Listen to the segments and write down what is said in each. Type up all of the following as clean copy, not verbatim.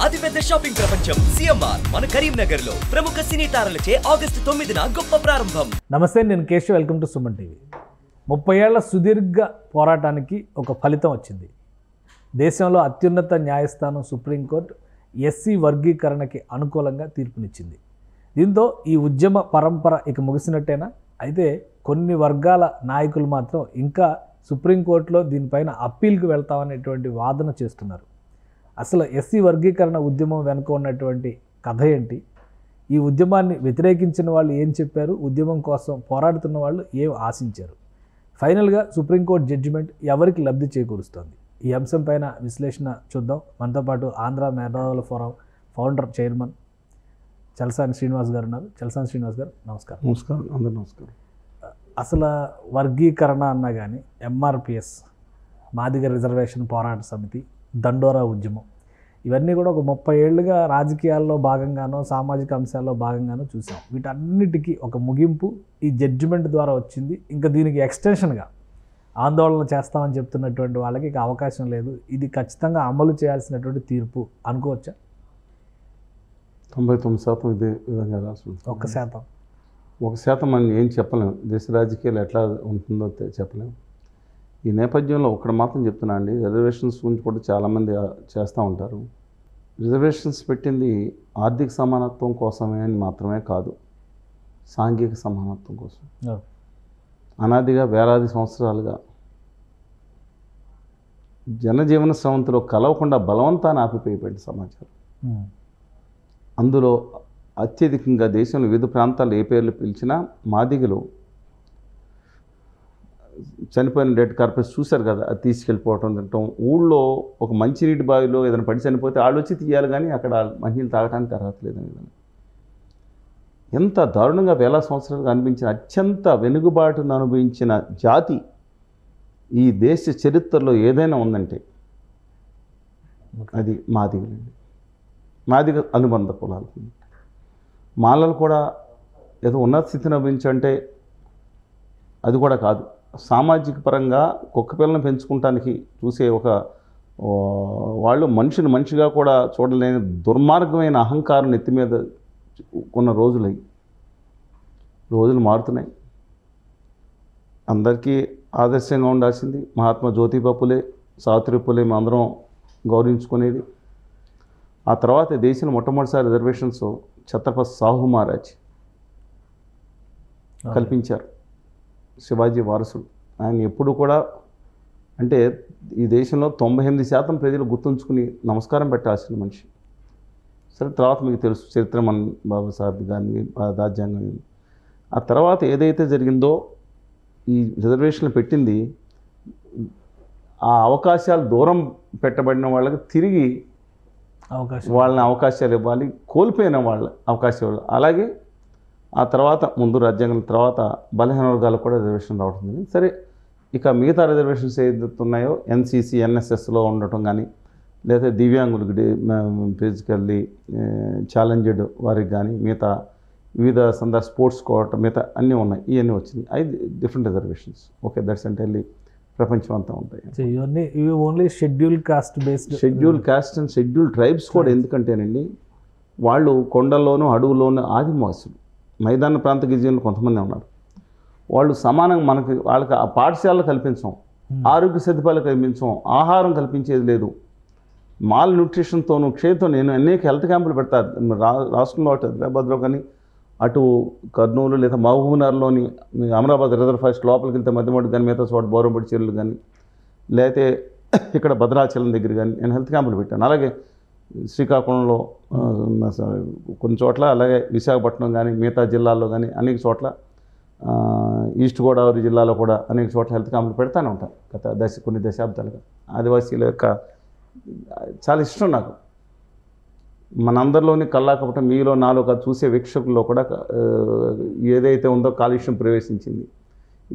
అతిపెద్ద షాపింగ్ ప్రపంచం సిఎంఆర్ మన కరీంనగర్ లో ప్రముఖ సినీ తారలచే ఆగస్టు 9న గొప్ప ప్రారంభం. నమస్తే, నేను Keshav. Welcome to Suman TV. 30 ఏళ్ల సుదీర్ఘ పోరాటానికి ఒక ఫలితం వచ్చింది. దేశంలో అత్యున్నత న్యాయస్థానం సుప్రీంకోర్టు ఎస్సీ వర్గీకరణకి అనుకూలంగా తీర్పునిచ్చింది. దీంతో ఈ ఉద్యమ పరంపర ఇక ముగిసినట్టేనా? అయితే కొన్ని వర్గాల నాయకులు మాత్రం ఇంకా సుప్రీంకోర్టులో దీనిపైన అప్పీల్కి వెళ్తామనేటువంటి వాదన చేస్తున్నారు. అసలు ఎస్సీ వర్గీకరణ ఉద్యమం వెనుక ఉన్నటువంటి కథ ఏంటి? ఈ ఉద్యమాన్ని వ్యతిరేకించిన వాళ్ళు ఏం చెప్పారు? ఉద్యమం కోసం పోరాడుతున్న వాళ్ళు ఏం ఆశించారు? ఫైనల్గా సుప్రీంకోర్టు జడ్జిమెంట్ ఎవరికి లబ్ధి చేకూరుస్తోంది? ఈ అంశం పైన విశ్లేషణ చూద్దాం. మనతో పాటు ఆంధ్ర మేధావుల forum founder chairman Chalasani Srinivas గారు ఉన్నారు. చలసాని శ్రీనివాస్ గారు, నమస్కారం. నమస్కారం, అందరూ నమస్కారం. అసలు వర్గీకరణ అన్నా కానీ ఎంఆర్పిఎస్, మాదిగ రిజర్వేషన్ పోరాట సమితి, దండోరా ఉద్యమం, ఇవన్నీ కూడా ఒక 30 ఏళ్ళుగా రాజకీయాల్లో భాగంగానో సామాజిక అంశాల్లో భాగంగానో చూసాం. వీటన్నిటికీ ఒక ముగింపు ఈ జడ్జిమెంట్ ద్వారా వచ్చింది. ఇంకా దీనికి ఎక్స్టెన్షన్గా ఆందోళన చేస్తామని చెప్తున్నటువంటి వాళ్ళకి ఇక అవకాశం లేదు. ఇది ఖచ్చితంగా అమలు చేయాల్సినటువంటి తీర్పు అనుకోవచ్చా? 99% ఇదే విధంగా రాస్తుంది. 1% మనం ఏం చెప్పలేము. దేశ రాజకీయాలు ఎట్లా ఉంటుందో చెప్పలేము. ఈ నేపథ్యంలో ఒకటి మాత్రం చెప్తున్నా అండి, రిజర్వేషన్స్ గురించి కూడా చాలామంది చేస్తూ ఉంటారు. రిజర్వేషన్స్ పెట్టింది ఆర్థిక సమానత్వం కోసమే అని మాత్రమే కాదు, సాంఘిక సమానత్వం కోసం. అనాదిగా వేలాది సంవత్సరాలుగా జనజీవన స్రవంతిలో కలవకుండా బలవంతాన్ని ఆపిపోయిపోయిన సమాచారం. అందులో అత్యధికంగా దేశంలో వివిధ ప్రాంతాల్లో ఏ పేర్లు పిలిచినా మాదిగలు చనిపోయిన డెడ్ కార్పెట్స్ చూశారు కదా, అది తీసుకెళ్ళిపోవటం తింటాం. ఊళ్ళో ఒక మంచినీటి బావిలో ఏదైనా పడి చనిపోతే వాళ్ళు వచ్చి తీయాలి, కానీ అక్కడ మహిళలు తాగడానికి అర్హత లేదని విధానం. ఎంత దారుణంగా వేల సంవత్సరాలుగా అనిపించిన అత్యంత వెనుకబాటును అనుభవించిన జాతి ఈ దేశ చరిత్రలో ఏదైనా ఉందంటే అది మాదిగలండి. మాదిగ అనుబంధ కులాలు. మాలలు కూడా ఏదో ఉన్నత స్థితిని అనుభవించంటే అది కూడా కాదు. సామాజిక పరంగా కుక్క పిల్లని పెంచుకుంటానికి చూసే ఒక వాళ్ళు మనిషిని మనిషిగా కూడా చూడలేని దుర్మార్గమైన అహంకారం నెత్తి మీద ఉన్న రోజులు మారుతున్నాయి. అందరికీ ఆదర్శంగా ఉండాల్సింది మహాత్మా జ్యోతిబా పులే, సావిత్రి పులే అందరం గౌరవించుకునేది. ఆ తర్వాత దేశంలో మొట్టమొదటిసారి రిజర్వేషన్స్ ఛత్రపతి సాహు మహారాజ్ కల్పించారు. శివాజీ వారసుడు ఆయన. ఎప్పుడు కూడా అంటే ఈ దేశంలో 98% ప్రజలు గుర్తుంచుకుని నమస్కారం పెట్టాల్సిన మనిషి. సరే, తర్వాత మీకు తెలుసు చరిత్ర, మన బాబాసాహెబ్ కానీ రాజ్యాంగం. ఆ తర్వాత ఏదైతే జరిగిందో ఈ రిజర్వేషన్లు పెట్టింది ఆ అవకాశాలు దూరం పెట్టబడిన వాళ్ళకి తిరిగి వాళ్ళని అవకాశాలు ఇవ్వాలి, కోల్పోయిన వాళ్ళ అవకాశాలు ఇవ్వాలి. అలాగే ఆ తర్వాత ముందు రాజ్యాంగం తర్వాత బలహీన వర్గాలకు కూడా రిజర్వేషన్ రావడం. సరే, ఇక మిగతా రిజర్వేషన్స్ ఏదైతే ఉన్నాయో ఎన్సీసీ, ఎన్ఎస్ఎస్లో ఉండటం కానీ, లేదా దివ్యాంగులకు ఫిజికల్లీ ఛాలెంజ్డ్ వారికి కానీ, మిగతా వివిధ స్పోర్ట్స్ కోట మిగతా అన్నీ ఉన్నాయి. ఇవన్నీ వచ్చినాయి. 5 different reservations. Okay, that's entirely ప్రపంచం అంతా ఉంటాయి. ఇవి only schedule caste based. Schedule caste and schedule tribes కూడా. ఎందుకంటేనండి వాళ్ళు కొండల్లోనూ అడవుల్లోనూ ఆదివాసులు, మైదాన ప్రాంత గిరిజనులు కొంతమంది ఉన్నారు. వాళ్ళు సమానంగా వాళ్ళకి ఆ పాఠశాలలు కల్పించాం, ఆరోగ్య సదుపాయాలు కల్పించాం, ఆహారం కల్పించేది లేదు. మాల్ న్యూట్రిషన్తోనూ క్షేత్రం నేను అనేక హెల్త్ క్యాంపులు పెడతాను రాష్ట్రంలో, అటు హైదరాబాద్లో కానీ, అటు కర్నూలు లేదా మహబూబ్నగర్లోని అమరాబాద్ రిజర్వ్ ఫారెస్ట్ లోపలికి వెళ్తే మధ్యమొడ్డు కానీ, మిగతా చోట బోరంపడి చెరువులు కానీ, లేకపోతే ఇక్కడ భద్రాచలం దగ్గర కానీ నేను హెల్త్ క్యాంపులు పెట్టాను. అలాగే శ్రీకాకుళంలో కొన్ని చోట్ల, అలాగే విశాఖపట్నం కానీ, మిగతా జిల్లాల్లో కానీ అనేక చోట్ల, ఈస్ట్ గోదావరి జిల్లాలో కూడా అనేక చోట్ల హెల్త్ క్యాంపులు పెడతానే ఉంటాను గత కొన్ని దశాబ్దాలుగా. ఆదివాసీల యొక్క చాలా ఇష్టం నాకు. మనందరిలోని కల్లాకపటం మీలో నాలో చూసే వీక్షకుల్లో కూడా ఏదైతే ఉందో కాలుష్యం ప్రవేశించింది.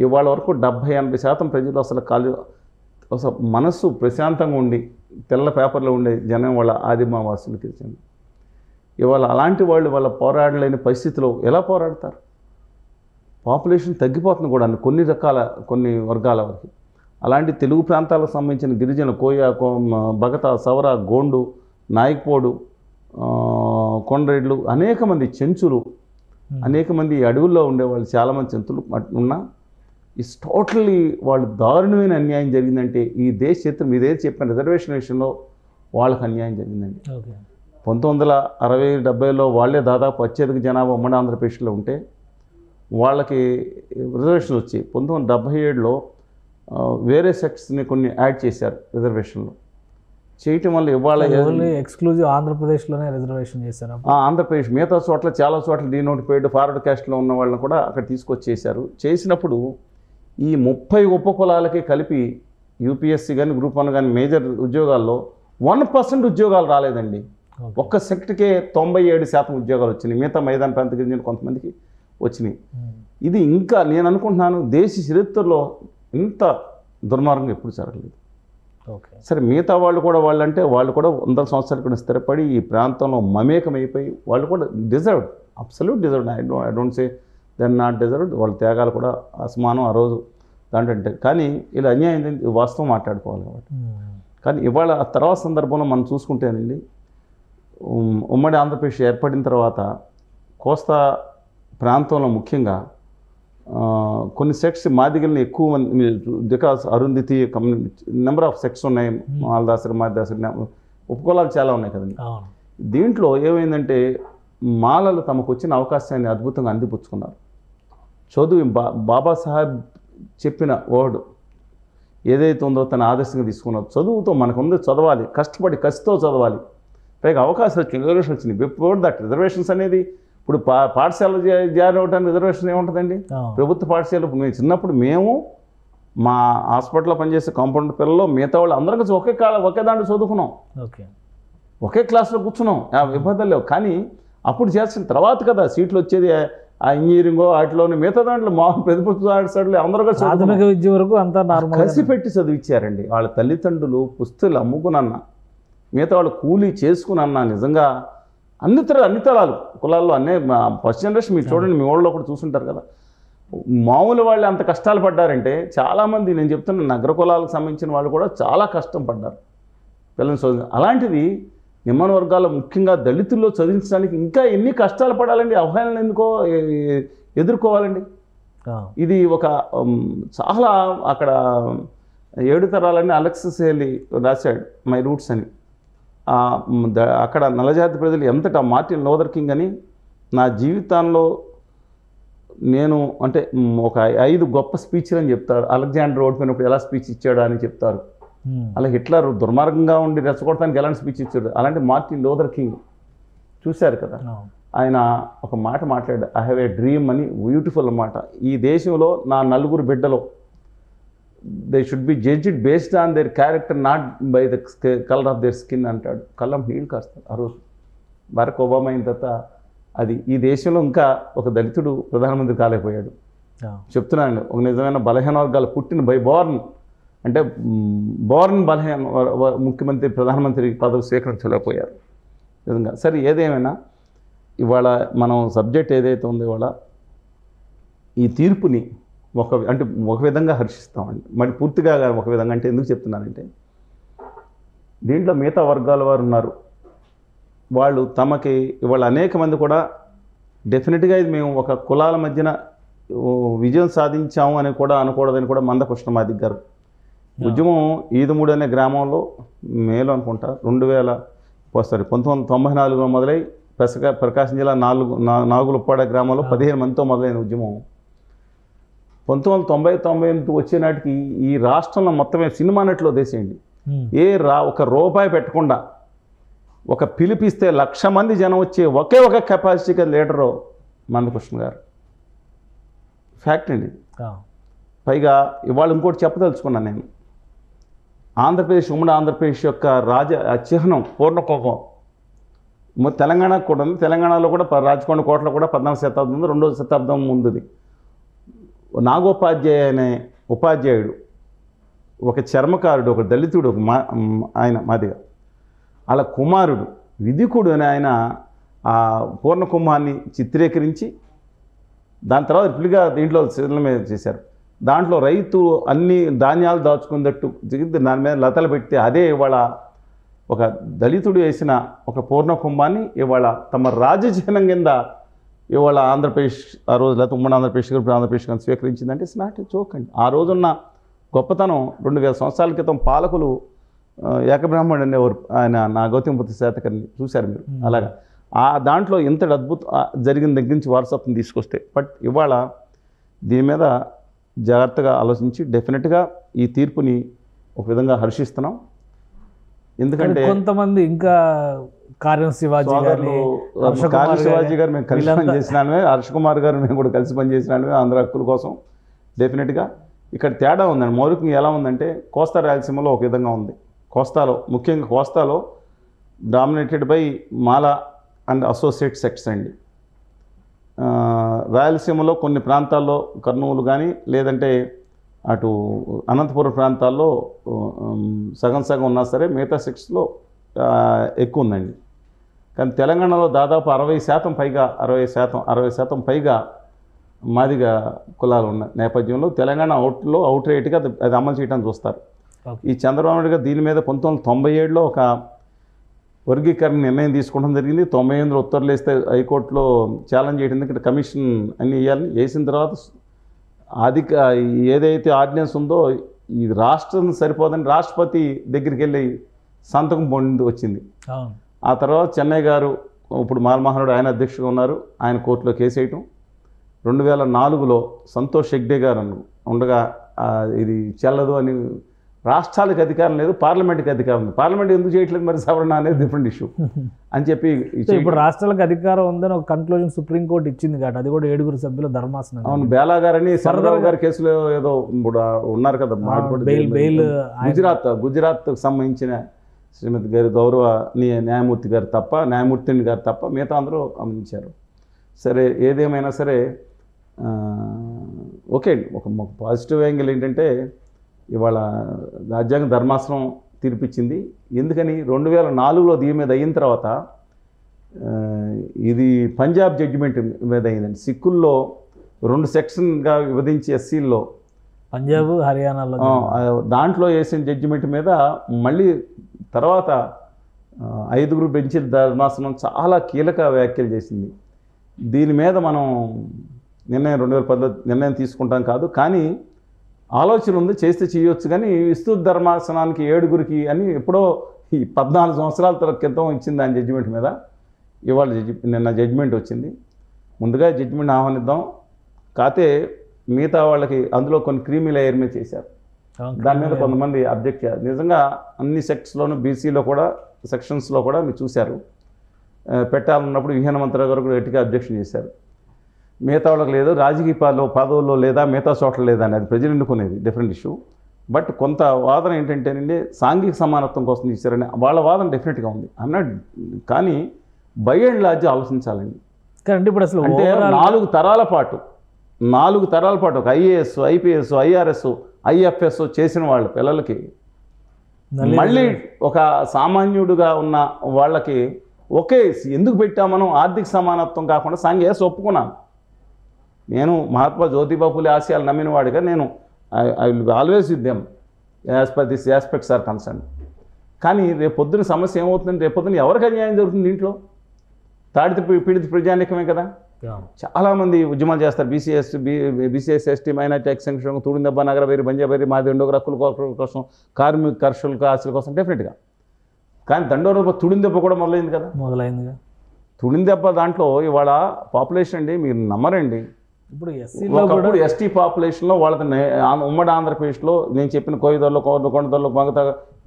ఇవాళ వరకు 70-80% ప్రజలు అసలు మనస్సు ప్రశాంతంగా ఉండి తెల్ల పేపర్లో ఉండే జనం వాళ్ళ ఆదివాసులకి ఇచ్చింది. ఇవాళ అలాంటి వాళ్ళు వాళ్ళ పోరాడలేని పరిస్థితిలో ఎలా పోరాడతారు? పాపులేషన్ తగ్గిపోతుంది కూడా కొన్ని వర్గాల వరకు. అలాంటి తెలుగు ప్రాంతాలకు సంబంధించిన గిరిజన కోయ, బగత, సవర, గోండు, నాయక్పోడు, కొండరెడ్లు, అనేక మంది చెంచులు, అనేక మంది అడవుల్లో ఉండేవాళ్ళు, చాలామంది జంతువులు ఉన్నా ఇట్స్ టోటల్లీ వాళ్ళు దారుణమైన అన్యాయం జరిగిందంటే ఈ దేశ చరిత్ర మీదేది చెప్పిన రిజర్వేషన్ విషయంలో వాళ్ళకి అన్యాయం జరిగిందండి. 1960-70లో వాళ్ళే దాదాపు అత్యధిక జనాభా ఉమ్మడి ఆంధ్రప్రదేశ్లో ఉంటే వాళ్ళకి రిజర్వేషన్లు వచ్చాయి. 1977లో వేరే సెక్ట్స్ని కొన్ని యాడ్ చేశారు రిజర్వేషన్లో. చేయటం వల్ల ఇవాళ ఎక్స్క్లూజివ్ ఆంధ్రప్రదేశ్లోనే రిజర్వేషన్ చేశారు. ఆంధ్రప్రదేశ్ మిగతా చోట్ల చాలా చోట్ల డీనోటిఫైడ్ ఫార్వర్డ్ క్యాస్ట్లో ఉన్న వాళ్ళని కూడా అక్కడ తీసుకొచ్చేసారు. చేసినప్పుడు ఈ 30 ఉపకులాలకి కలిపి యూపీఎస్సీ కానీ గ్రూప్ 1 కానీ మేజర్ ఉద్యోగాల్లో 1% ఉద్యోగాలు రాలేదండి. ఒక్క సెక్ట్కే 97% ఉద్యోగాలు వచ్చినాయి. మిగతా మైదాన ప్రాంత గిరిజన కొంతమందికి వచ్చినాయి. ఇది ఇంకా నేను అనుకుంటున్నాను దేశ చరిత్రలో ఇంత దుర్మార్గం ఎప్పుడు జరగలేదు. సరే మిగతా వాళ్ళు కూడా వాళ్ళు కూడా 100 సంవత్సరాల క్రితం స్థిరపడి ఈ ప్రాంతంలో మమేకమైపోయి వాళ్ళు కూడా deserved, absolute deserved. I don't say then not deserved. వాళ్ళ త్యాగాలు కూడా అసమానం ఆ రోజు దాంట్లో. కానీ ఇలా అన్యాయం వాస్తవం మాట్లాడుకోవాలి కాబట్టి. కానీ ఇవాళ ఆ తర్వాత సందర్భంలో మనం చూసుకుంటేనండి, ఉమ్మడి ఆంధ్రప్రదేశ్ ఏర్పడిన తర్వాత కోస్తా ప్రాంతంలో ముఖ్యంగా కొన్ని సెక్ట్స్ మాదిగల్ని ఎక్కువ మంది, because Arundhati number of sects ఉన్నాయి, మాలదాసరి మాదిదాసరి ఉపకులాలు చాలా ఉన్నాయి కదండి. దీంట్లో ఏమైందంటే మాలలు తమకు వచ్చిన అవకాశాన్ని అద్భుతంగా అందిపుచ్చుకున్నారు. చదువు బాబాసాహెబ్ చెప్పిన వర్డ్ ఏదైతే ఉందో తన ఆదర్శంగా తీసుకున్నారు. చదువుతో మనకు ఉంది, చదవాలి, కష్టపడి కసితో చదవాలి, పైగా అవకాశాలు వచ్చినాయి, రిజర్వేషన్ వచ్చినాయి. బిఫోర్ దట్ రిజర్వేషన్స్ అనేది ఇప్పుడు పాఠశాల జాయిన్ అవ్వడానికి రిజర్వేషన్ ఏముంటుందండి? ప్రభుత్వ పాఠశాల మేము చిన్నప్పుడు మేము మా హాస్పిటల్లో పనిచేసే కాంపౌండ్ పిల్లలు మిగతా వాళ్ళు అందరం కలిసి ఒకే దాంట్లో చదువుకున్నాం, ఒకే క్లాస్లో కూర్చున్నాం, ఇబ్బందులు లేవు. కానీ అప్పుడు చేసిన తర్వాత కదా సీట్లు వచ్చేది. ఆ ఇంజనీరింగో వాటిలోని మిగతా దాంట్లో మా ప్రభుత్వ పాఠశాలలో అందరూ కలిసి ప్రాథమిక విద్య వరకు అంతా కలిసి పెట్టి చదివించారండి. వాళ్ళ తల్లిదండ్రులు పుస్తకాలు అమ్ముకునన్నా, మిగతా వాళ్ళు కూలీ చేసుకునన్నా, నిజంగా అన్ని తరాలు కులాల్లో అన్నీ ఫస్ట్ జనరేషన్ మీరు చూడండి, మీ ఊళ్ళో కూడా చూసుంటారు కదా. మామూలు వాళ్ళు అంత కష్టాలు పడ్డారంటే చాలామంది నేను చెప్తున్న నగర కులాలకు సంబంధించిన వాళ్ళు కూడా చాలా కష్టం పడ్డారు పిల్లల్ని చదివి. అలాంటిది నిమ్మన వర్గాల్లో ముఖ్యంగా దళితుల్లో చదివించడానికి ఇంకా ఎన్ని కష్టాలు పడాలండి, అవహేళన ఎందుకో ఎదుర్కోవాలండి. ఇది ఒక చాలా అక్కడ 7 తరాలని అలెక్సిస్ హెలీ రాశాడు మై రూట్స్ అని. అక్కడ నల్లజాతి ప్రజలు ఎంతటా మార్టిన్ లూథర్ కింగ్ అని నా జీవితంలో నేను అంటే ఒక 5 గొప్ప స్పీచ్లు అని చెప్తారు. అలెగ్జాండర్ ఓడిపోయినప్పుడు ఎలా స్పీచ్ ఇచ్చాడు అని చెప్తారు. అలా హిట్లర్ దుర్మార్గంగా ఉండి రెచ్చగొడటానికి ఎలాంటి స్పీచ్ ఇచ్చాడు, అలాంటి మార్టిన్ లూథర్ కింగ్ చూశారు కదా. ఆయన ఒక మాట మాట్లాడాడు, ఐ హ్యావ్ ఏ డ్రీమ్ అని, బ్యూటిఫుల్ మాట. ఈ దేశంలో నా 4 బిడ్డలు they should be judged based on their character, not by the colour of their skin అంటాడు. కళ్ళం నీళ్ళు కాస్తాడు. ఆ రోజు బరాక్ ఒబామా అయిన తర్వాత అది ఈ దేశంలో ఇంకా ఒక దళితుడు ప్రధానమంత్రి కాలేకపోయాడు. చెప్తున్నాను, ఒక నిజమైన బలహీన వర్గాలు పుట్టిన బై బోర్న్ అంటే బోర్న్ బలహీన ముఖ్యమంత్రి ప్రధానమంత్రి పదవి స్వీకరించలేకపోయారు నిజంగా. సరే ఏదేమైనా ఇవాళ మనం సబ్జెక్ట్ ఏదైతే ఉందో ఇవాళ ఈ తీర్పుని ఒక విధంగా హర్షిస్తామండి. మరి పూర్తిగా ఒక విధంగా అంటే ఎందుకు చెప్తున్నానంటే దీంట్లో మిగతా వర్గాల వారు ఉన్నారు, వాళ్ళు తమకి ఇవాళ అనేక మంది కూడా డెఫినెట్గా ఇది మేము ఒక కులాల మధ్యన విజయం సాధించాము అని కూడా అనకూడదని కూడా మందకృష్ణ మాదిగ గారు ఉద్యమం ఈదుమూడు అనే గ్రామంలో మేలు అనుకుంటా 1994లో మొదలై ప్రకాశం జిల్లా నాగులుప్పాడ గ్రామంలో 15 మందితో మొదలైన ఉద్యమం 1990 వచ్చే నాటికి ఈ రాష్ట్రంలో మొత్తమే సినిమా నటిలో దేశండి ఒక రూపాయి పెట్టకుండా ఒక పిలిపిస్తే 1,00,000 మంది జనం వచ్చే ఒకే ఒక కెపాసిటీ లీడరు మందకృష్ణ గారు. ఫ్యాక్ట్ అండి. పైగా ఇవాళ ఇంకోటి చెప్పదలుచుకున్నాను నేను. ఉమ్మడి ఆంధ్రప్రదేశ్ యొక్క చిహ్నం పూర్ణకోపం తెలంగాణకు కూడా ఉంది. తెలంగాణలో కూడా రాజకొండ కోటలో కూడా 14వ శతాబ్దం ఉంది, 2వ శతాబ్దం ముందుది. నాగోపాధ్యాయ అనే ఉపాధ్యాయుడు, ఒక చర్మకారుడు, ఒక దళితుడు, ఆయన మాదిగా అలా కుమారుడు విధికుడు అని ఆయన ఆ పూర్ణకుంభాన్ని చిత్రీకరించి దాని తర్వాత ఇప్పుడుగా దీంట్లో శిథిలం మీద చేశారు. దాంట్లో రైతు అన్ని ధాన్యాలు దాచుకున్నట్టు దాని మీద లతలు పెడితే అదే ఇవాళ ఒక దళితుడు వేసిన ఒక పూర్ణ కుంభాన్ని ఇవాళ తమ రాజచిహ్నం కింద ఇవాళ ఆంధ్రప్రదేశ్ ఆ రోజు లేకపోతే ఉమ్మడి ఆంధ్రప్రదేశ్ ఇప్పుడు ఆంధ్రప్రదేశ్ కానీ స్వీకరించిందంటే ఇట్స్ నాట్ ఏ జోక్ అండి. ఆ రోజున్న గొప్పతనం 2000 సంవత్సరాల క్రితం పాలకులు ఏకబ్రాహ్మణుడు అనేవారు, ఆయన నా గౌతమిపుత్ర శాతకర్ణి చూశారు మీరు. అలాగా ఆ దాంట్లో ఇంతటి జరిగిన దగ్గర నుంచి వారసత్వం తీసుకొస్తే, బట్ ఇవాళ దీని మీద జాగ్రత్తగా ఆలోచించి డెఫినెట్గా ఈ తీర్పుని ఒక విధంగా హర్షిస్తున్నాం. ఎందుకంటే కొంతమంది ఇంకా కార్యం శివాజీ గారు మేము కలిసి పనిచేసినామే, హర్ష కుమార్ గారు మేము కూడా కలిసి పనిచేసినామే ఆంధ్ర హక్కుల కోసం. డెఫినెట్గా ఇక్కడ తేడా ఉందండి. మౌలికంగా ఎలా ఉందంటే కోస్తా రాయలసీమలో ఒక విధంగా ఉంది, కోస్తాలో ముఖ్యంగా కోస్తాలో dominated by Mala and associate sects అండి. రాయలసీమలో కొన్ని ప్రాంతాల్లో కర్నూలు కానీ లేదంటే అటు అనంతపురం ప్రాంతాల్లో సగం సగం ఉన్నా సరే మిగతా సెక్ట్స్లో ఎక్కువ ఉందండి. కానీ తెలంగాణలో దాదాపు 60% పైగా మాదిగ కులాలు ఉన్న నేపథ్యంలో తెలంగాణ అవుట్ రేట్గా అది అమలు చేయడానికి చూస్తారు. ఈ చంద్రబాబు నాయుడు గారు దీని మీద 1997లో ఒక వర్గీకరణ నిర్ణయం తీసుకోవడం జరిగింది. 98లో ఉత్తర్వులు వేస్తే హైకోర్టులో ఛాలెంజ్ చేయడం, ఇక్కడ కమిషన్ అన్ని వేయాలని వేసిన తర్వాత ఏదైతే ఆర్డినెన్స్ ఉందో ఈ రాష్ట్రం సరిపోదని రాష్ట్రపతి దగ్గరికి వెళ్ళి సంతకం పొంది వచ్చింది. ఆ తర్వాత చెన్నై గారు ఇప్పుడు మాల్మహనుడు ఆయన అధ్యక్షుడుగా ఉన్నారు, ఆయన కోర్టులో కేసు వేయటం. 2004లో సంతోష్ హెగ్డే గారు ఉండగా ఇది చెల్లదు అని, రాష్ట్రాలకు అధికారం లేదు, పార్లమెంట్కి అధికారం ఉంది, పార్లమెంట్ ఎందుకు చేయట్లేదు మరి సవరణ అనేది డిఫరెంట్ ఇష్యూ అని చెప్పి ఇప్పుడు రాష్ట్రాలకు అధికారం ఉందని ఒక కన్క్లూజన్ సుప్రీంకోర్టు ఇచ్చింది కాబట్టి అది కూడా 7 సభ్యుల ధర్మాసనం. అవును, బేలా గారని సరదారావు గారి కేసులో ఏదో ఇప్పుడు ఉన్నారు కదా, గుజరాత్కు సంబంధించిన శ్రీమతి గారి న్యాయమూర్తి గారు తప్ప మిగతా అందరూ గమనించారు. సరే, ఏదేమైనా సరే ఓకే అండి. ఒక పాజిటివ్ యాంగిల్ ఏంటంటే ఇవాళ రాజ్యాంగ ధర్మాసనం తీర్పిచ్చింది. ఎందుకని 2004లో దీని మీద అయిన తర్వాత ఇది పంజాబ్ జడ్జిమెంట్ మీద అయిందండి. సిక్కుల్లో 2 సెక్షన్గా విభజించి ఎస్సీల్లో పంజాబ్ హర్యానాలో దాంట్లో వేసిన జడ్జిమెంట్ మీద మళ్ళీ తర్వాత 5 బెంచీల ధర్మాసనం చాలా కీలక వ్యాఖ్యలు చేసింది. దీని మీద మనం 2010 నిర్ణయం తీసుకుంటాం కాదు, కానీ ఆలోచన ఉంది, చేస్తే చేయొచ్చు. కానీ విస్తృత ధర్మాసనానికి 7 అని ఎప్పుడో ఈ 14 సంవత్సరాల క్రితం ఇచ్చింది దాని జడ్జిమెంట్ మీద. ఇవాళ నిన్న జడ్జిమెంట్ వచ్చింది. ముందుగా జడ్జిమెంట్ ఆహ్వానిద్దాం. కాతే మిగతా వాళ్ళకి అందులో కొన్ని క్రీమీ లేయర్ మీద చేశారు. దాని మీద కొంతమంది అబ్జెక్ట్ చేయాలి. నిజంగా అన్ని సెక్ట్స్లోనూ బీసీలో కూడా సెక్షన్స్లో కూడా మీరు చూశారు, పెట్టాలన్నప్పుడు విహీన మంత్రి గారు కూడా గట్టిగా అబ్జెక్షన్ చేశారు. మిగతా వాళ్ళకి లేదు, రాజకీయ పదవుల్లో లేదా మిగతా చోట్ల లేదా అని, అది ప్రజలు ఎన్నుకునేది డిఫరెంట్ ఇష్యూ. బట్ కొంత వాదన ఏంటంటేనండి సాంఘిక సమానత్వం కోసం తీశారని వాళ్ళ వాదన డెఫినెట్గా ఉంది అన్నాడు. కానీ బై అండ్ లార్జ్ ఆలోచించాలండి. ఇప్పుడు అసలు అంటే 4 తరాల పాటు ఒక ఐఏఎస్, ఐపీఎస్, ఐఆర్ఎస్, ఐఎఫ్ఎస్ చేసిన వాళ్ళ పిల్లలకి మళ్ళీ ఒక సామాన్యుడుగా ఉన్న వాళ్ళకి ఒకే ఎందుకు పెట్టామనో ఆర్థిక సమానత్వం కాకుండా సాంఘిక ఒప్పుకున్నాను. నేను మహాత్మా జ్యోతిబా ఫులే ఆశయాలు నమ్మిన వాడిగా నేను I will always with them as per this aspects are concern. కానీ రేపొద్దున సమస్య ఏమవుతుందంటే రేపొద్దున ఎవరికి అన్యాయం జరుగుతుంది దీంట్లో? తాడిత పీడిత ప్రజానికమే కదా. చాలామంది ఉద్యమాలు చేస్తారు, బీసీఎస్ ఎస్టీ మైనార్టీ ఎక్సెంక్షన్, తూడిందెబ్బ, నగరబేరి, బంజాబేరి, మాది రెండో హక్కుల కోసం, కార్మిక కర్షుల ఆశల కోసం డెఫినెట్గా. కానీ దండోర తుడిందెబ్బ కూడా మొదలైందిగా. తుడిందెబ్బ దాంట్లో ఇవాళ పాపులేషన్ అండి మీరు నమ్మరండి. ఇప్పుడు ఎస్టీ పాపులేషన్లో వాళ్ళ ఉమ్మడి ఆంధ్రప్రదేశ్లో నేను చెప్పిన కోయిదర్లో, కొండదర్లో, మంగత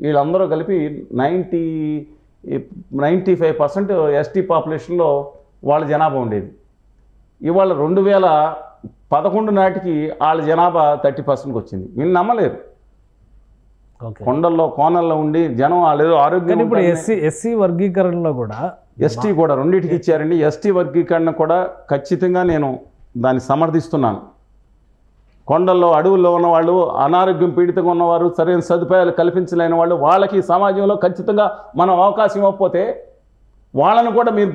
వీళ్ళందరూ కలిపి 95% ఎస్టీ పాపులేషన్లో వాళ్ళ జనాభా ఉండేది. ఇవాళ 2011 నాటికి వాళ్ళ జనాభా 30%కి వచ్చింది. మీరు నమ్మలేరు. కోనల్లో ఉండి జనం వాళ్ళేదో ఆరోగ్యం. ఇప్పుడు ఎస్సీ వర్గీకరణలో కూడా ఎస్టీ కూడా రెండింటికి ఇచ్చారండి. ఎస్టీ వర్గీకరణ కూడా ఖచ్చితంగా నేను దాన్ని సమర్థిస్తున్నాను. కొండల్లో అడవుల్లో ఉన్నవాళ్ళు, అనారోగ్యం పీడితంగా ఉన్నవారు, సరైన సదుపాయాలు కల్పించలేని వాళ్ళు, వాళ్ళకి సమాజంలో ఖచ్చితంగా మనం అవకాశం ఇవ్వకపోతే వాళ్ళను కూడా మీరు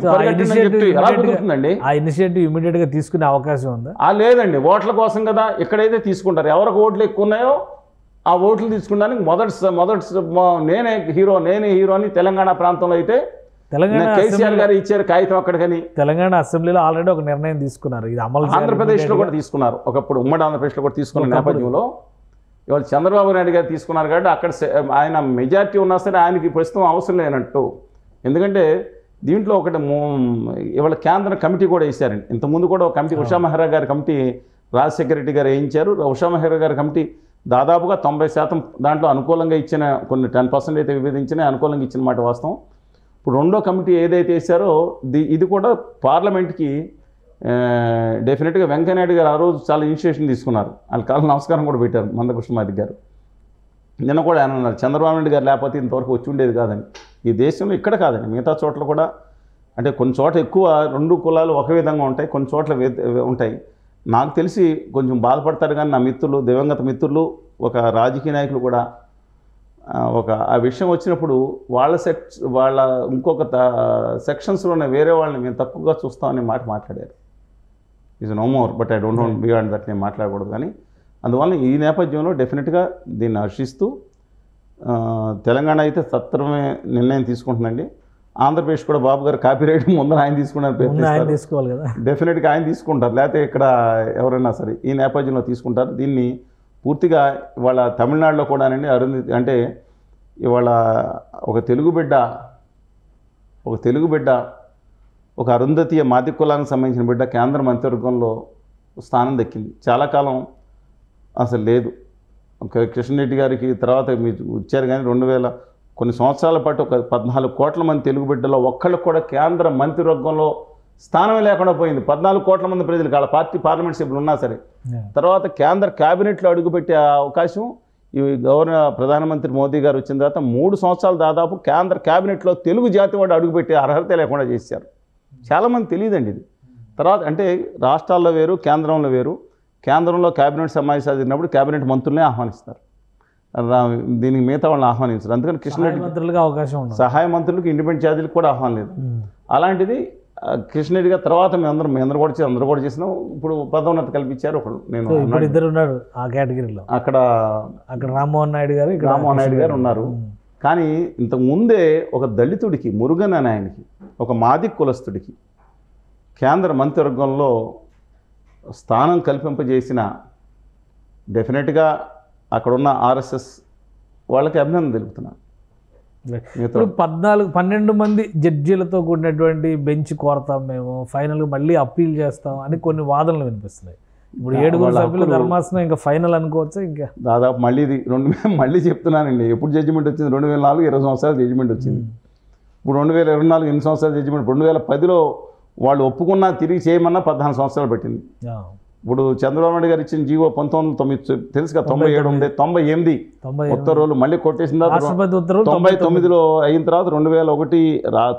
ఎలా కుదురుతుందండి? ఆ ఇనిషియేటివ్ ఇమీడియట్గా తీసుకునే అవకాశం ఉందా? లేదండి, ఓట్ల కోసం కదా. ఎక్కడైతే తీసుకుంటారు, ఎవరికి ఓట్లు ఎక్కువ ఉన్నాయో ఆ ఓట్లు తీసుకున్నానికి నేనే హీరో అని తెలంగాణ ప్రాంతంలో అయితే కేసీఆర్ గారు ఇచ్చారు కాగితం అక్కడికని. తెలంగాణ అసెంబ్లీలో ఆల్రెడీ ఒక నిర్ణయం తీసుకున్నారు, ఇది అమలు ఆంధ్రప్రదేశ్లో కూడా తీసుకున్నారు, ఒకప్పుడు ఉమ్మడి ఆంధ్రప్రదేశ్లో కూడా తీసుకున్న నేపథ్యంలో ఇవాళ చంద్రబాబు నాయుడు గారు తీసుకున్నారు కాబట్టి అక్కడ ఆయన మెజార్టీ ఉన్నా సరే ఆయనకి ప్రస్తుతం అవసరం లేనట్టు. ఎందుకంటే దీంట్లో ఒకటి ఇవాళ కేంద్ర కమిటీ కూడా వేశారండి. ఇంతకుముందు కూడా ఒక కమిటీ ఉషా మెహ్రా గారి కమిటీ రాజశేఖర రెడ్డి గారు వేయించారు. ఉషా మెహ్రా గారి కమిటీ దాదాపుగా 90% దాంట్లో అనుకూలంగా ఇచ్చిన, కొన్ని 10% అయితే విభేదించిన అనుకూలంగా ఇచ్చిన మాట వాస్తవం. ఇప్పుడు రెండో కమిటీ ఏదైతే వేశారో ఇది కూడా పార్లమెంట్కి డెఫినెట్గా వెంకయ్యనాయుడు గారు ఆ రోజు చాలా ఇనిషియేషన్ తీసుకున్నారు. వాళ్ళ కాలం నమస్కారం కూడా పెట్టారు మందకృష్ణమాది గారు. నిన్న కూడా ఆయన అన్నారు చంద్రబాబు నాయుడు గారు లేకపోతే ఇంతవరకు వచ్చి ఉండేది కాదని. ఈ దేశంలో ఇక్కడ కాదండి, మిగతా చోట్ల కూడా, అంటే కొన్ని చోట ఎక్కువ 2 కులాలు ఒక విధంగా ఉంటాయి, కొన్ని చోట్ల ఉంటాయి. నాకు తెలిసి కొంచెం బాధపడతారు కానీ నా మిత్రులు, దివంగత మిత్రులు, ఒక రాజకీయ నాయకులు కూడా ఆ విషయం వచ్చినప్పుడు వాళ్ళ ఇంకొక సెక్షన్స్లోనే వేరే వాళ్ళని మేము తక్కువగా చూస్తామనే మాట మాట్లాడారు. Is no more, but I don't know beyond that నేను మాట్లాడకూడదు. కానీ అందువల్ల ఈ నేపథ్యంలో డెఫినెట్గా దీన్ని హర్షిస్తూ తెలంగాణ అయితే సత్వరమే నిర్ణయం తీసుకుంటుందండి. ఆంధ్రప్రదేశ్ కూడా బాబు గారు కాపీరైట్ ముందర ఆయన తీసుకోవాలి కదా, డెఫినెట్గా ఆయన తీసుకుంటారు, లేకపోతే ఇక్కడ ఎవరైనా సరే ఈ నేపథ్యంలో తీసుకుంటారు. దీన్ని పూర్తిగా ఇవాళ తమిళనాడులో కూడానండి అరుంధతి అంటే ఇవాళ ఒక తెలుగు బిడ్డ ఒక అరుంధతీయ మాది కులానికి సంబంధించిన బిడ్డ కేంద్ర మంత్రివర్గంలో స్థానం దక్కింది. చాలా కాలం అసలు లేదు. కిషన్ రెడ్డి గారికి తర్వాత మీరు ఇచ్చారు కానీ 2000 కొన్ని సంవత్సరాల పాటు ఒక 14 కోట్ల మంది తెలుగు బిడ్డలో ఒక్కళ్ళకు కూడా కేంద్ర మంత్రివర్గంలో స్థానమే లేకుండా పోయింది. 14 కోట్ల మంది ప్రజలు వాళ్ళ పార్టీ పార్లమెంట్ సభ్యులు ఉన్నా సరే. తర్వాత కేంద్ర క్యాబినెట్లో అడుగుపెట్టే అవకాశం ఈ ప్రధానమంత్రి మోదీ గారు వచ్చిన తర్వాత 3 సంవత్సరాలు దాదాపు కేంద్ర క్యాబినెట్లో తెలుగు జాతి వాడు అడుగుపెట్టే అర్హత లేకుండా చేశారు. చాలామంది తెలియదండి ఇది. తర్వాత అంటే రాష్ట్రాల్లో వేరు, కేంద్రంలో వేరు. కేంద్రంలో క్యాబినెట్ సమావేశాలు జరిగినప్పుడు క్యాబినెట్ మంత్రులనే ఆహ్వానిస్తారు, దీనికి మిగతా వాళ్ళని ఆహ్వానించారు. అందుకని కిషన్ రెడ్డి మంత్రులుగా అవకాశం ఉంది, సహాయ మంత్రులకు ఇండిపెండెంట్ ఛార్జీలకు కూడా ఆహ్వానం లేదు. అలాంటిది కిషన్ రెడ్డి గారు తర్వాత అందరూ కూడా చేసినాం. ఇప్పుడు పదోన్నతి కల్పించారు. ఒకడు నేను ఇద్దరు ఉన్నారు ఆ కేటగిరీలో. అక్కడ రామ్మోహన్ నాయుడు గారు ఉన్నారు. కానీ ఇంతకు ముందే ఒక దళితుడికి, మురుగన్ అనే ఆయనకి, ఒక మాది కులస్తుడికి కేంద్ర మంత్రివర్గంలో స్థానం కల్పింపజేసిన డెఫినెట్గా అక్కడున్న ఆర్ఎస్ఎస్ వాళ్ళకి అభినందన తెలుపుతున్నాను. ఇప్పుడు 12 మంది జడ్జీలతో కూడినటువంటి బెంచ్ కోరతాం మేము, ఫైనల్గా మళ్ళీ అప్పీల్ చేస్తాం అని కొన్ని వాదనలు వినిపిస్తున్నాయి. ఇప్పుడు 7 సభ్యుల ధర్మాసనం ఇంకా ఫైనల్ అనుకోవచ్చు. ఇంకా దాదాపు మళ్ళీ ఇది మళ్ళీ చెప్తున్నానండి, ఎప్పుడు జడ్జిమెంట్ వచ్చింది? 2004 20 సంవత్సరాలు జడ్జిమెంట్ వచ్చింది. ఇప్పుడు 2024 8 సంవత్సరాలు జడ్జిమెంట్. 2010లో వాళ్ళు ఒప్పుకున్నా తిరిగి చేయమన్నా 14 సంవత్సరాలు పెట్టింది. ఇప్పుడు చంద్రబాబు నాయుడు గారు ఇచ్చిన జీవో 1909 తెలుసు కదా, 97 ఉంది, 98 ఉత్తర్వులు మళ్ళీ కొట్టేసిన తర్వాత 99లో అయిన తర్వాత 2001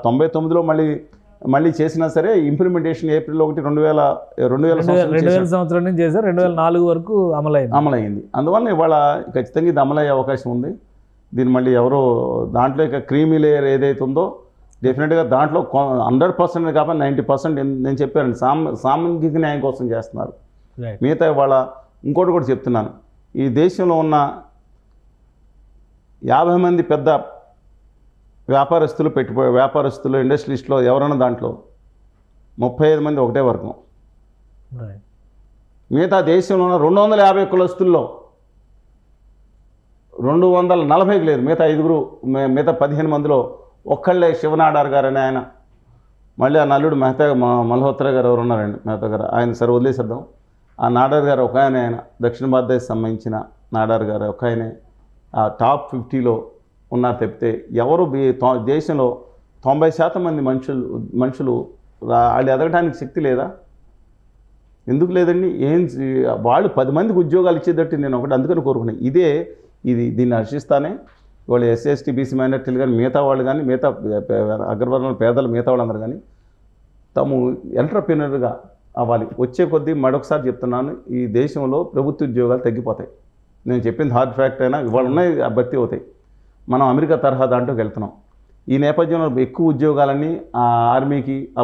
99లో మళ్ళీ చేసినా సరే ఇంప్లిమెంటేషన్ ఏప్రిల్ 1 2000 సంవత్సరం నుంచి చేశారు. 2004 వరకు అమలైంది. అందువల్ల ఇవాళ ఖచ్చితంగా ఇది అమలయ్యే అవకాశం ఉంది. దీన్ని మళ్ళీ ఎవరో దాంట్లో ఇక క్రీమీ లేయర్ ఏదైతే ఉందో డెఫినెట్గా దాంట్లో 100% కాకపోతే 90% నేను చెప్పాను సామాజిక న్యాయం కోసం చేస్తున్నారు. మిగతా ఇవాళ ఇంకోటి కూడా చెప్తున్నాను, ఈ దేశంలో ఉన్న 50 మంది పెద్ద వ్యాపారస్తులు ఇండస్ట్రియలిస్టులో ఎవరైనా దాంట్లో 35 మంది ఒకటే వర్గం. మిగతా దేశంలో ఉన్న 250 కులస్తుల్లో 240కి లేదు. మిగతా 15 మందిలో ఒక్కళ్ళే శివనాడార్ గారు అని ఆయన, మళ్ళీ ఆ నల్లుడు మల్హోత్రా గారు ఎవరు ఉన్నారండి, మెహతా గారు, ఆయన సరే వదిలేసేద్దాం. ఆ నాడార్ గారు ఒక ఆయన దక్షిణ భారతదేశం సంబంధించిన నాడార్ గారు ఒక ఆయనే ఆ టాప్ 50లో ఉన్నారు తప్పితే ఎవరు దేశంలో 90% మంది మనుషులు వాళ్ళు ఎదగడానికి శక్తి లేదా? ఎందుకు లేదండి? వాళ్ళు 10 మందికి ఉద్యోగాలు ఇచ్చేటట్టు నేను ఒకటి అందుకని కోరుకున్నాను. దీన్ని హర్షిస్తానే. వాళ్ళు ఎస్సీ ఎస్టీ బీసీ మైనార్టీలు కానీ మిగతా వాళ్ళు కానీ మిగతా అగ్రవర్ణాల పేదలు మిగతా వాళ్ళందరూ కానీ తాము ఎంటర్‌ప్రెన్యూర్‌గా అవ్వాలి. వచ్చే కొద్దీ మరొకసారి చెప్తున్నాను, ఈ దేశంలో ప్రభుత్వ ఉద్యోగాలు తగ్గిపోతాయి. నేను చెప్పింది హార్డ్ ఫ్యాక్ట్ అయినా ఇవాళ ఉన్నాయి, భర్తీ అవుతాయి. మనం అమెరికా తరహా దాంట్లోకి వెళ్తున్నాం. ఈ నేపథ్యంలో ఎక్కువ ఉద్యోగాలన్నీ ఆ ఆర్మీకి, ఆ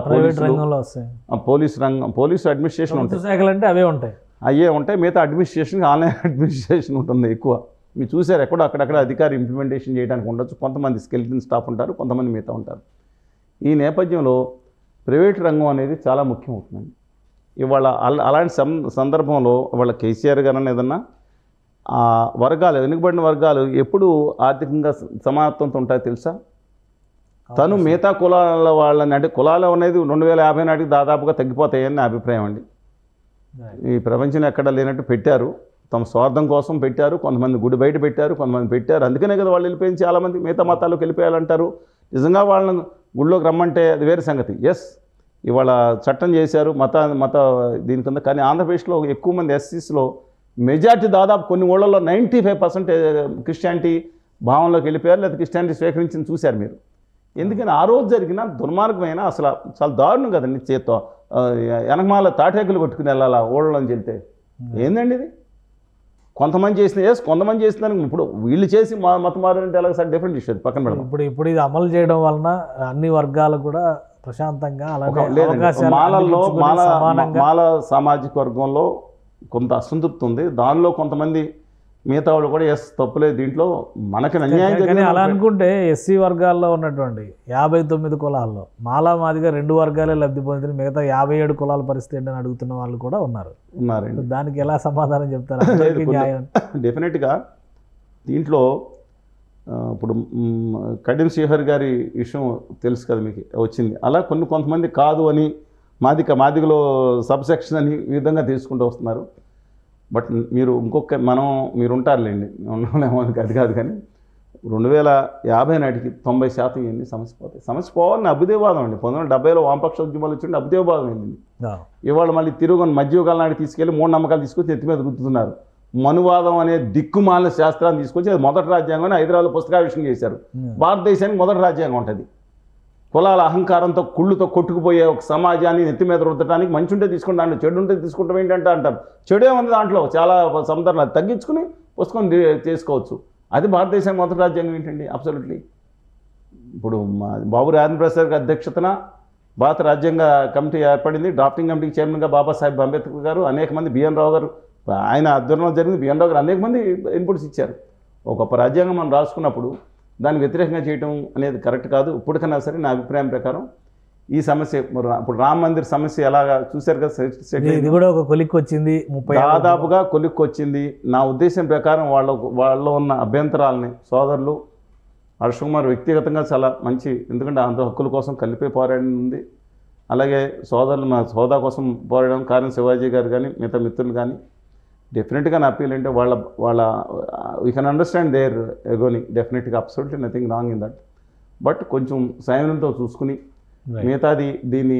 పోలీసు అడ్మినిస్ట్రేషన్ ఉంటాయి. అవే ఉంటాయి. మిగతా అడ్మినిస్ట్రేషన్ ఆన్లైన్ అడ్మినిస్ట్రేషన్ ఉంటుంది ఎక్కువ. మీరు చూసారు ఎక్కడో అక్కడక్కడ అధికారి ఇంప్లిమెంటేషన్ చేయడానికి ఉండొచ్చు, కొంతమంది స్కెలిటన్ స్టాఫ్ ఉంటారు, కొంతమంది మిగతా ఉంటారు. ఈ నేపథ్యంలో ప్రైవేట్ రంగం అనేది చాలా ముఖ్యం అవుతుందండి. ఇవాళ అలాంటి సందర్భంలో ఇవాళ కేసీఆర్ గారు ఏదన్నా వర్గాలు, వెనుకబడిన వర్గాలు ఎప్పుడు ఆర్థికంగా సమానత్వంతో ఉంటాయో తెలుసా? తను మిగతా కులాల వాళ్ళని, అంటే కులాలు అనేది 2050 నాటికి దాదాపుగా తగ్గిపోతాయని నా అభిప్రాయం అండి. ఈ ప్రపంచంలో ఎక్కడ లేనట్టు పెట్టారు, తమ స్వార్థం కోసం పెట్టారు, కొంతమంది గుడి బయట పెట్టారు, కొంతమంది పెట్టారు. అందుకనే కదా వాళ్ళు వెళ్ళిపోయింది, చాలామంది మిగతా మతాలకు వెళ్ళిపోయాలంటారు. నిజంగా వాళ్ళని గుడిలోకి రమ్మంటే అది వేరే సంగతి. ఎస్, ఇవాళ చట్టం చేశారు మత దీని కింద. కానీ ఆంధ్రప్రదేశ్లో ఎక్కువ మంది ఎస్సీస్లో మెజార్టీ దాదాపు కొన్ని ఊళ్ళల్లో 95% క్రిస్టియానిటీ భావంలోకి వెళ్ళిపోయారు, లేదా క్రిస్టియానిటీ స్వీకరించింది చూశారు మీరు. ఎందుకని ఆ రోజు జరిగిన దుర్మార్గమైన, అసలు చాలా దారుణం కదండి. చేత్తో వెనకమాల తాటేకులు కొట్టుకుని వెళ్ళాలా ఊళ్ళలోంచి వెళ్తే? ఏందండి ఇది? కొంతమంది చేసిన కొంతమంది చేసిన దానికి ఇప్పుడు వీళ్ళు చేసి మత మారంటే ఎలా సార్? డిఫరెంట్ ఇష్యూ, పక్కన పెడతాం. ఇప్పుడు ఇది అమలు చేయడం వలన అన్ని వర్గాలు కూడా ప్రశాంతంగా, మాల సామాజిక వర్గంలో కొంత అసంతృప్తి ఉంది. దానిలో కొంతమంది మిగతా వాళ్ళు కూడా ఎస్ తప్పులేదు, దీంట్లో మనకి అన్యాయం జరిగింది. అలా అనుకుంటే ఎస్సీ వర్గాల్లో ఉన్నటువంటి 59 కులాల్లో మాలా మాదిగా 2 వర్గాలే లబ్ధి పొందిన, మిగతా 57 కులాల పరిస్థితి ఏంటని అడుగుతున్న వాళ్ళు కూడా ఉన్నారండి. దానికి ఎలా సమాధానం చెప్తారు? డెఫినెట్గా దీంట్లో ఇప్పుడు కడియం శ్రీహరి గారి విషయం తెలుసు కదా మీకు, వచ్చింది. అలా కొంతమంది కాదు అని మాదిగలో సబ్సెక్షన్ అని ఈ విధంగా తీసుకుంటూ వస్తున్నారు. బట్ మీరు మీరు ఉంటారులేండి, ఉండలేమో అది కాదు. కానీ 2050 నాటికి 90% ఇవన్నీ సమస్య పోతాయి. సమస్య పోవాలని అభ్యుదయవాదం అండి. 1970లో వామపక్ష ఉద్యమాలు వచ్చిండి, అభ్యుదయవాదం ఏంది. ఇవాళ మళ్ళీ తిరుగుని మధ్యయుగాల నాటికి తీసుకెళ్ళి 3 నమ్మకాలు తీసుకొచ్చి ఎత్తి మీద రుద్దుతున్నారు. మనువాదం అనే దిక్కుమాలిన శాస్త్రాన్ని తీసుకొచ్చి అది మొదటి రాజ్యాంగం అని హైదరాబాద్లో పుస్తకావిష్కరణ చేశారు. భారతదేశానికి మొదటి రాజ్యాంగం ఉంటుంది. కులాల అహంకారంతో కుళ్ళుతో కొట్టుకుపోయే ఒక సమాజాన్ని నెత్తి మీద రుద్దడానికి మంచి ఉంటే తీసుకుంటే, దాంట్లో చెడు ఉంటే తీసుకుంటాం ఏంటంటే అంటారు. చెడే ఉంది దాంట్లో, చాలా సందర్భాలు తగ్గించుకుని పుస్తకం చేసుకోవచ్చు. అది భారతదేశానికి మొదటి రాజ్యాంగం ఏంటండి? అబ్సల్యూట్లీ. ఇప్పుడు బాబు రాజేంద్ర ప్రసాద్ గారి అధ్యక్షతన భారత రాజ్యాంగ కమిటీ ఏర్పడింది. డ్రాఫ్టింగ్ కమిటీకి చైర్మన్గా బాబాసాహెబ్ అంబేద్కర్ గారు, అనేక మంది, బిఎన్ రావు గారు, ఆయన ఆధ్వర్యంలో జరిగింది. బిఎన్ రావు గారు అనేక మంది ఇన్పుట్స్ ఇచ్చారు. ఒక గొప్ప రాజ్యాంగం మనం రాసుకున్నప్పుడు దానికి వ్యతిరేకంగా చేయడం అనేది కరెక్ట్ కాదు. ఇప్పటికన్నా సరే నా అభిప్రాయం ప్రకారం ఈ సమస్య, ఇప్పుడు రామ మందిర్ సమస్య ఎలాగా చూశారు కదా, ఇది కూడా ఒక కొలిక్కి వచ్చింది, దాదాపుగా కొలిక్కి వచ్చింది. నా ఉద్దేశం ప్రకారం వాళ్ళలో ఉన్న అభ్యంతరాలని సోదరులు హర్షకుమార్ వ్యక్తిగతంగా చాలా మంచి, ఎందుకంటే ఆంధ్ర హక్కుల కోసం కలిపే పోరాటం ఉంది. అలాగే సోదరులు మా హోదా కోసం పోరాడడం కారణం శివాజీ గారు కానీ మిగతా మిత్రులు కానీ, డెఫినెట్గా నా అప్పీల్ అంటే వాళ్ళ వీ కెన్ అండర్స్టాండ్ దేర్ ఎగోని. డెఫినెట్గా absolutely nothing wrong in that. But కొంచెం సంయమనంతో చూసుకుని మిగతాది దీన్ని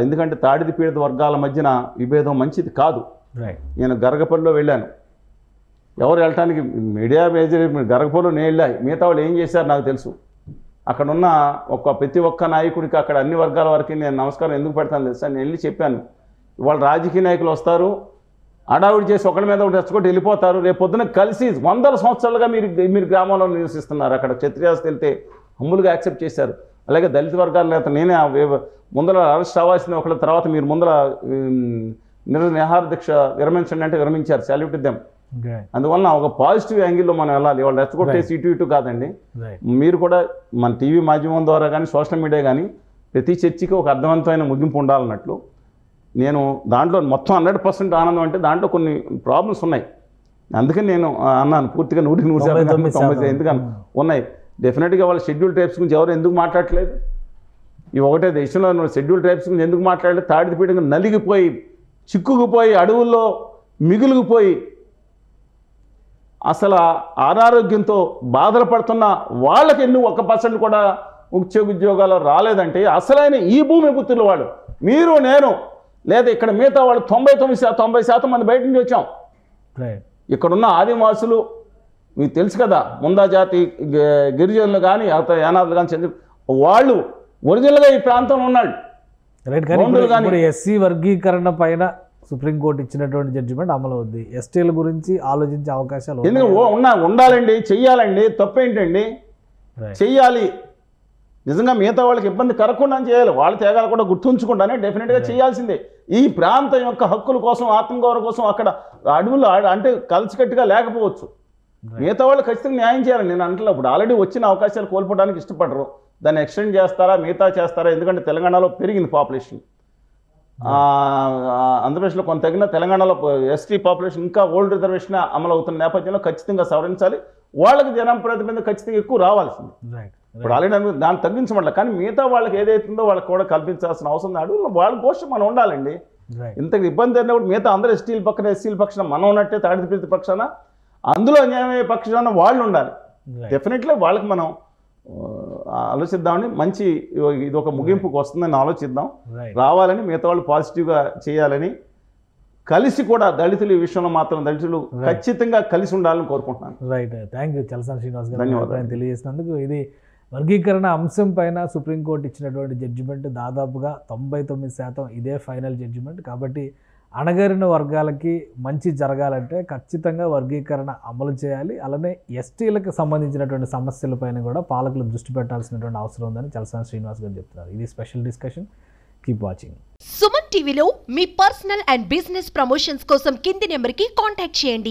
ఎందుకంటే తాడిది పీడిత వర్గాల మధ్యన విభేదం మంచిది కాదు. నేను గరగపల్లిలో వెళ్ళాను, ఎవరు వెళ్ళటానికి మీడియా మేజర్, గరగపల్లిలో నేను వెళ్ళా, మిగతా వాళ్ళు ఏం చేశారు నాకు తెలుసు. అక్కడున్న ప్రతి ఒక్క నాయకుడికి అక్కడ అన్ని వర్గాల వరకు నేను నమస్కారం ఎందుకు పెడతాను తెలుసా? నేను వెళ్ళి చెప్పాను, వాళ్ళు రాజకీయ నాయకులు వస్తారు, అడావిడి చేసి ఒకరి మీద ఒకటి రెచ్చగొట్టి వెళ్ళిపోతారు. రేపు పొద్దున కలిసి 100 సంవత్సరాలుగా మీరు గ్రామంలో నివసిస్తున్నారు. అక్కడ క్షత్రియాస్ వెళ్తే హంబులుగా యాక్సెప్ట్ చేశారు. అలాగే దళిత వర్గాల నేత నేనే ముందర అరెస్ట్ అవ్వాల్సిన ఒకళ్ళ తర్వాత మీరు ముందర నిరాహార దీక్ష విరమించండి అంటే విరమించారు. Salute them. అందువల్ల ఒక పాజిటివ్ యాంగిల్లో మనం వెళ్ళాలి. వాళ్ళు రెచ్చగొట్టేసి ఇటు కాదండి. మీరు కూడా మన టీవీ మాధ్యమం ద్వారా కానీ సోషల్ మీడియా కానీ ప్రతి చర్చకి ఒక అర్థవంతమైన ముగింపు ఉండాలన్నట్లు నేను దాంట్లో మొత్తం 100% ఆనందం అంటే దాంట్లో కొన్ని ప్రాబ్లమ్స్ ఉన్నాయి. అందుకని నేను అన్నాను పూర్తిగా 100% ఎందుకని ఉన్నాయి. డెఫినెట్గా వాళ్ళ షెడ్యూల్ ట్రైబ్స్ గురించి ఎవరు ఎందుకు మాట్లాడట్లేదు? ఈ ఒకటే దేశంలో షెడ్యూల్ ట్రైబ్స్ గురించి ఎందుకు మాట్లాడలేదు? తాడిది పీఠంగా నలిగిపోయి చిక్కుకుపోయి అడవుల్లో మిగులుకుపోయి అసలు అనారోగ్యంతో బాధలు పడుతున్న వాళ్ళకి 1% కూడా ఉద్యోగాలు రాలేదంటే అసలైన ఈ భూమి పుత్రులు వాళ్ళు, మీరు నేను లేదా ఇక్కడ మిగతా వాళ్ళు 90% మంది బయట నుంచి వచ్చాం. ఇక్కడున్న ఆదివాసులు మీకు తెలుసు కదా, ముందా జాతి గిరిజనులు కానీ యానాదులు కానీ చెంది వాళ్ళు ఒరిజినల్గా ఈ ప్రాంతంలో ఉన్నాడు. ఎస్సీ వర్గీకరణ పైన సుప్రీంకోర్టు ఇచ్చినటువంటి జడ్జిమెంట్ అమలు అవుద్ది. ఎస్టీల గురించి ఆలోచించే అవకాశాలు ఎందుకు ఉండాలండి, చెయ్యాలండి. తప్పేంటండి? చెయ్యాలి. నిజంగా మిగతా వాళ్ళకి ఇబ్బంది కలగకుండా చేయాలి. వాళ్ళ త్యాగాలు కూడా గుర్తుంచుకుంటానే డెఫినెట్గా చేయాల్సిందే. ఈ ప్రాంతం యొక్క హక్కుల కోసం, ఆత్మగౌరవం కోసం అక్కడ అడవులు అంటే కలిసికట్టుగా లేకపోవచ్చు. మిగతా వాళ్ళు ఖచ్చితంగా న్యాయం చేయాలి. నేను అంటలే, ఇప్పుడు ఆల్రెడీ వచ్చిన అవకాశాలు కోల్పోవడానికి ఇష్టపడరు, దాన్ని ఎక్స్టెండ్ చేస్తారా, మిగతా చేస్తారా? ఎందుకంటే తెలంగాణలో పెరిగింది పాపులేషన్, ఆంధ్రప్రదేశ్లో కొంత తగిన, తెలంగాణలో ఎస్టీ పాపులేషన్ ఇంకా ఓల్డ్ రిజర్వేషన్ అమలు అవుతున్న నేపథ్యంలో ఖచ్చితంగా సవరించాలి. వాళ్ళకి జనప్రతినిధి ఖచ్చితంగా ఎక్కువ రావాల్సింది. ఇప్పుడు ఆల్రెడీ దాన్ని తగ్గించమంట, కానీ మిగతా వాళ్ళకి ఏదైతుందో వాళ్ళకి కూడా కల్పించాల్సిన అవసరం అడుగు వాళ్ళ కోసం మనం ఉండాలండి. ఇంత ఇబ్బంది అయినప్పుడు మిగతా అందరూ ఎస్టీల పక్కన ఎస్సీల పక్షాన మనం ఉన్నట్టే, తాడిపత్రి పక్షాన అందులో న్యాయమయ్యే పక్షాన వాళ్ళు ఉండాలి. డెఫినెట్లీ వాళ్ళకి మనం ఆలోచిద్దామని, మంచి ఇది ఒక ముగింపుకు వస్తుందని ఆలోచిద్దాం, రావాలని, మిగతా వాళ్ళు పాజిటివ్గా చేయాలని, కలిసి కూడా దళితులు ఈ విషయంలో మాత్రం దళితులు ఖచ్చితంగా కలిసి ఉండాలని కోరుకుంటున్నాను. Right, thank you Chalasani Srinivas గారు అభిప్రాయం తెలియజేసినందుకు. ఇది వర్గీకరణ అంశం పైన సుప్రీంకోర్టు ఇచ్చినటువంటి జడ్జిమెంట్ దాదాపుగా 99% ఇదే ఫైనల్ జడ్జిమెంట్. కాబట్టి అణగారిన వర్గాలకి మంచి జరగాలంటే ఖచ్చితంగా వర్గీకరణ అమలు చేయాలి. అలానే ఎస్టీలకు సంబంధించినటువంటి సమస్యలపైన కూడా పాలకులు దృష్టి పెట్టాల్సినటువంటి అవసరం ఉందని చలసాని శ్రీనివాస్ గారు చెప్తున్నారు. ఇది special discussion. Keep watching. Suman టీవీలో మీ పర్సనల్ అండ్ బిజినెస్ ప్రమోషన్స్ కోసం కింది నెంబర్కి కాంటాక్ట్ చేయండి.